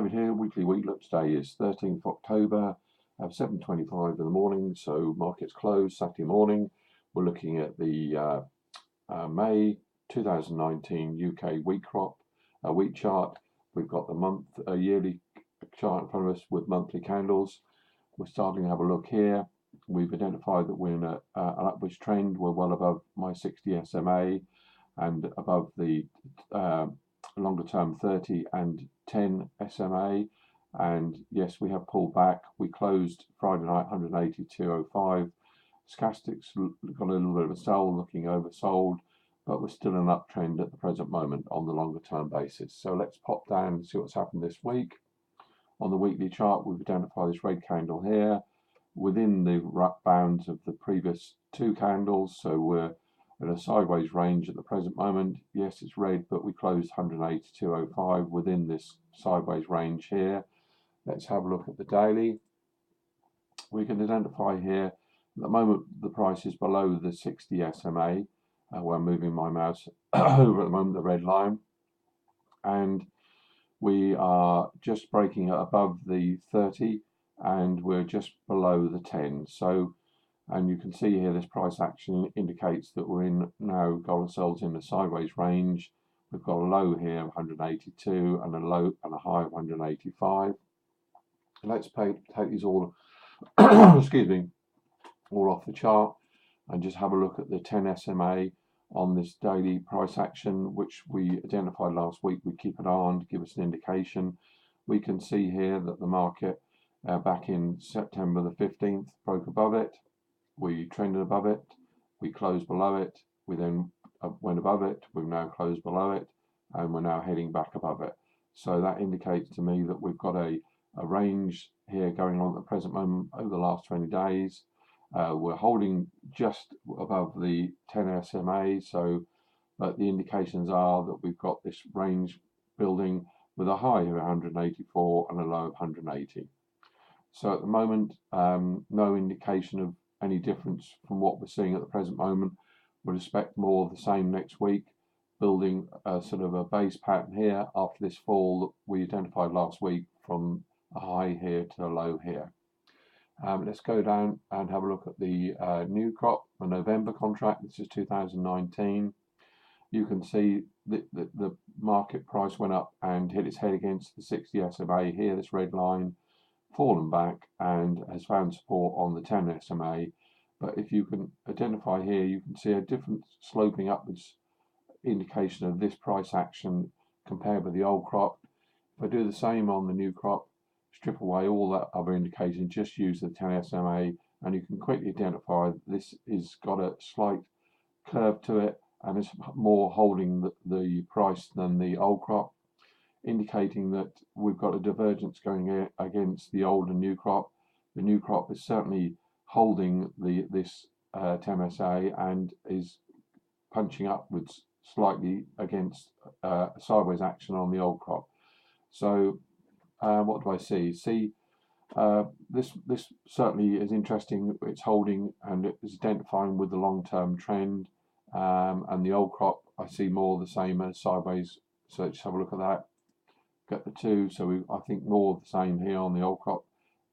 David here, weekly wheat look. Today is 13th October, 7:25 in the morning, so market's closed Saturday morning. We're looking at the May 2019 UK wheat crop, wheat chart. We've got the yearly chart in front of us with monthly candles. We're starting to have a look here. We've identified that we're in an upwards trend. We're well above my 60 SMA and above the longer term 30 and 10 SMA, and yes, we have pulled back. We closed Friday night 182.05. Stochastics got a little bit of a sell, looking oversold, but we're still in an uptrend at the present moment on the longer term basis. So let's pop down and see what's happened this week. On the weekly chart, we've identified this red candle here within the bounds of the previous two candles, so we're in a sideways range at the present moment. Yes, it's red, but we closed 182.05 within this sideways range here. Let's have a look at the daily. We can identify here, at the moment, the price is below the 60 SMA, where I'm moving my mouse over at the moment, the red line. And we are just breaking above the 30, and we're just below the 10. So, and you can see here this price action indicates that we're in now, got ourselves in the sideways range. We've got a low here of 182 and a low and a high of 185. Let's take these all excuse me, all off the chart and just have a look at the 10 SMA on this daily price action, which we identified last week. We keep an eye on to give us an indication. We can see here that the market back in September the 15th broke above it. We trended above it, we closed below it, we then went above it, we've now closed below it, and we're now heading back above it. So that indicates to me that we've got a range here going on at the present moment over the last 20 days. We're holding just above the 10 SMA, so but the indications are that we've got this range building with a high of 184 and a low of 180. So at the moment, no indication of any difference from what we're seeing at the present moment. We'd expect more of the same next week, building a sort of a base pattern here after this fall that we identified last week from a high here to a low here. Let's go down and have a look at the new crop, the November contract. This is 2019. You can see that the market price went up and hit its head against the 60 SMA here, this red line, fallen back and has found support on the 10 SMA. But if you can identify here, you can see a different sloping upwards indication of this price action compared with the old crop. If I do the same on the new crop, strip away all that other indication, just use the 10 SMA, and you can quickly identify this has got a slight curve to it and it's more holding the price than the old crop, indicating that we've got a divergence going against the old and new crop. The new crop is certainly holding this 10 SA and is punching upwards slightly against sideways action on the old crop. So what do I see? This certainly is interesting. It's holding and it is identifying with the long-term trend, and the old crop I see more the same as sideways. So let's have a look at that. Get the two, so I think more of the same here on the old crop,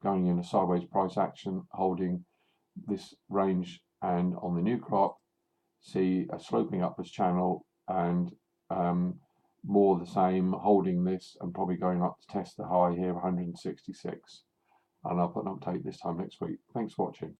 going in a sideways price action, holding this range, and on the new crop, see a sloping upwards channel and more the same, holding this and probably going up to test the high here of 166. And I'll put an update this time next week. Thanks for watching.